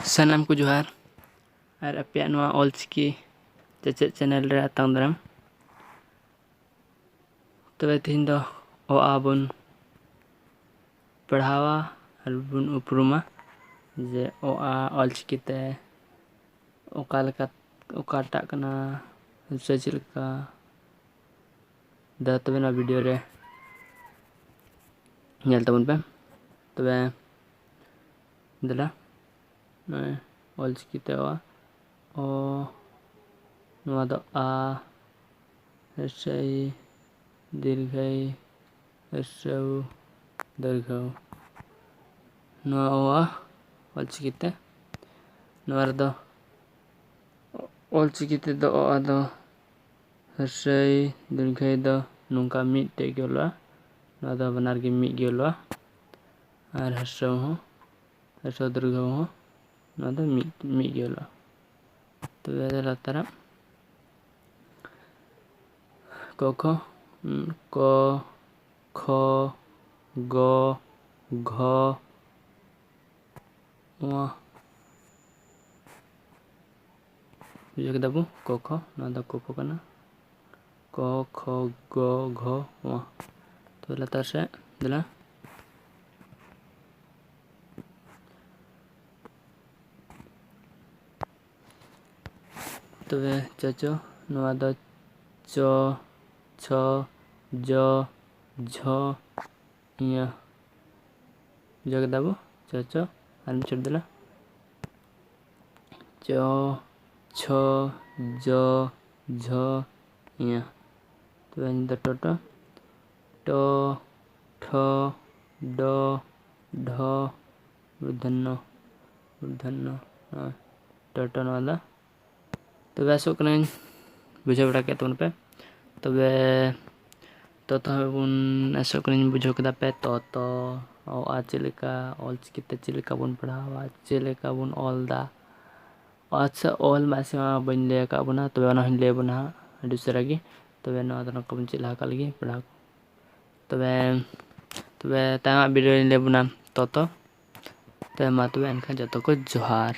ᱥᱟᱱᱟᱢ ᱠᱚ ᱡᱚᱦᱟᱨ ᱟᱨ ᱟᱯᱮᱭᱟᱜ ᱱᱚᱣᱟ ᱚᱞᱪᱤᱠᱤ ᱪᱮᱪᱮᱫ ᱪᱮᱱᱮᱞ ᱨᱮ ᱟᱛᱟᱝ ᱫᱟᱨᱟᱢ᱾ ᱛᱚᱵᱮ ᱛᱮᱦᱮᱧ ᱫᱚ ᱚ ᱟ ᱵᱚᱱ ᱯᱟᱲᱦᱟᱣᱟ ᱟᱨ ᱵᱚᱱ ᱩᱯᱨᱩᱢᱟ ᱡᱮ ᱚ ᱟ ᱚᱞᱪᱤᱠᱤᱛᱮ ᱚᱠᱟᱴᱟᱜ ᱠᱟᱱᱟ ᱥᱮ ᱪᱮᱫ ᱞᱮᱠᱟ ᱫᱟ ᱛᱚᱵᱮ ᱱᱚᱣᱟ ᱵᱷᱤᱰᱤᱭᱳ ᱨᱮ ᱧᱮᱞ ᱛᱟᱵᱚᱱ ᱯᱮ᱾ ᱛᱚᱵᱮ ᱫᱮᱞᱟ ᱱᱚᱜᱼᱚᱭ ᱚᱞᱪᱤᱠᱤᱛᱮ ᱚ ᱱᱚᱣᱟ ᱫᱚ ᱟ ᱨᱥᱟᱹᱭ ᱫᱤᱨᱜᱷᱟᱹᱭ ᱨᱥᱟᱹᱣ ᱫᱤᱨᱜᱷᱟᱹᱣ ᱱᱚᱣᱟ ᱚ ᱟ ᱚᱞᱪᱤᱠᱤᱛᱮ ᱱᱚᱣᱟ ᱨᱮᱫᱚ ᱚᱞᱪᱤᱠᱤ ᱛᱮᱫᱚ ᱚ ᱟ ᱫᱚ ᱨᱥᱟᱹᱭ ᱫᱤᱨᱜᱷᱟᱹᱭ ᱫᱚ ᱱᱚᱝᱠᱟ ᱢᱤᱫᱴᱮᱡ ᱜᱮ ᱚᱞᱚᱜᱼᱟ᱾ ᱱᱚᱣᱟ ᱫᱚ ᱵᱟᱱᱟᱨ ᱜᱮ ᱢᱤᱫ ᱜᱮ ᱚᱞᱚᱜᱼᱟ ᱟᱨ ᱦᱨᱥᱟᱹᱣ ᱦᱚᱸ ᱦᱨᱥᱟᱹᱣ ᱫᱤᱨᱜᱷᱟᱹᱣ ᱦᱚᱸ ᱱᱚᱣᱟ ᱫᱚ ᱢᱤᱫ ᱜᱮ ᱚᱞᱚᱜᱼᱟ᱾ ᱛᱚᱵᱮ ᱞᱟᱛᱟᱨᱟᱜ ক খ ক খ গ ঘ ঙ বুঝে কেদাবো ক খ নয় দ ক খ কানা ক খ গ ঘ ঙ। তো লাতার সে দিলা তবে চাচো নয় দ চ ছ জ ঝ ঞ বুঝে কেদাবো চাচো আর ছোট দিলা চ ছ জ ঝ ঞ। তবে টোটো ট ঠ ড ঢ মূর্ধন্য টোটো নয় दा। তবে আসো কানাñ বুঝাᱹᱣ ᱵᱟᱲᱟ ᱠᱮᱫ ᱛᱟᱵᱚᱱ ᱯᱮ। ᱛᱚᱵᱮ ᱛᱚᱛᱚ ᱵᱚᱱ ᱟᱥᱚᱜ ᱠᱟᱹᱱᱟᱹᱧ ᱵᱩᱡᱷᱟᱹᱣ ᱠᱮᱫᱟ ᱯᱮ ᱛᱚᱛᱚ ᱚ ᱟ ᱪᱮᱫ ᱞᱮᱠᱟ ᱚᱞᱪᱤᱠᱤᱛᱮ ᱪᱮᱫ ᱞᱮᱠᱟ ᱵᱚᱱ ᱯᱟᱲᱦᱟᱣᱟ ᱪᱮᱫ ᱞᱮᱠᱟ ᱵᱚᱱ ᱚᱞ ᱫᱟ। ᱟᱪᱪᱷᱟ ᱚᱞ ᱢᱟᱥᱮ ᱢᱟ ᱵᱟᱹᱧ ᱞᱟᱹᱭ ᱟᱠᱟᱫ ᱵᱚᱱᱟ ᱛᱚᱵᱮ ᱚᱱᱟ ᱦᱚᱸᱧ ᱞᱟᱹᱭ ᱟᱵᱚᱱᱟ ᱦᱟᱸᱜ ᱟᱹᱰᱤ ᱩᱥᱟᱹᱨᱟ ᱜᱮ। ᱛᱚᱵᱮ ᱱᱚᱣᱟ ᱫᱚ ᱱᱚᱝᱠᱟ ᱵᱚᱱ ᱪᱮᱫ ᱞᱟᱦᱟ ᱠᱟᱜ ᱞᱮᱜᱮ ᱯᱟᱲᱦᱟᱣ ᱛᱚᱵᱮ ᱛᱟᱭᱚᱢᱟᱜ ᱵᱷᱤᱰᱤᱭᱳ ᱨᱤᱧ ᱞᱟᱹᱭ ᱟᱵᱚᱱᱟ ᱛᱚᱛᱚ। ᱛᱚᱵᱮ ᱢᱟ ᱛᱚᱵᱮ ᱮᱱᱠᱷᱟᱱ ᱡᱚᱛᱚ ᱠᱚ ᱡᱚᱦᱟᱨ।